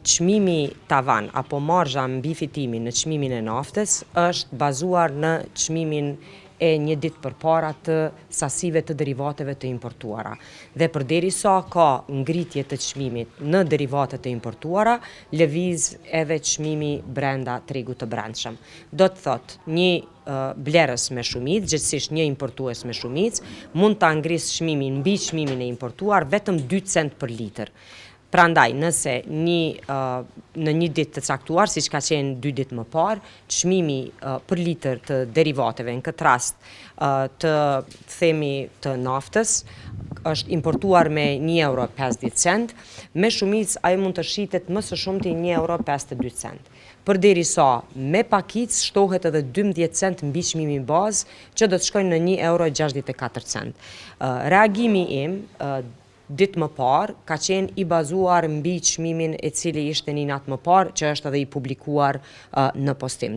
çmimi tavan apo marzha mbi fitimin në çmimin e naftës është bazuar në çmimin e një ditë përpara të sasive të derivateve të importuara. Dhe përderisa ka ngritje të çmimit në derivatet të importuara, lëviz edhe çmimi brenda tregut të brendshëm. Do të thotë, një blerës me shumicë, gjithsesi një importues me shumicë, mund ta ngrisë çmimin mbi çmimin e importuar vetëm 2 cent për litër. Prandaj, nëse në një ditë të caktuar, siç ka qenë 2 ditë më parë, çmimi për litër të derivateve, në këtë rast të themi të naftës, është importuar me €1.50, me shumicë ai mund të shitet më së shumti €1.52. Përderisa me pakicë shtohet edhe 12 cent mbi çmimin bazë, që do të shkojnë në €1.64. Reagimi im ditë më parë ka qenë i bazuar mbi çmimin e cili ishte një natë më parë, që është edhe i publikuar në postim.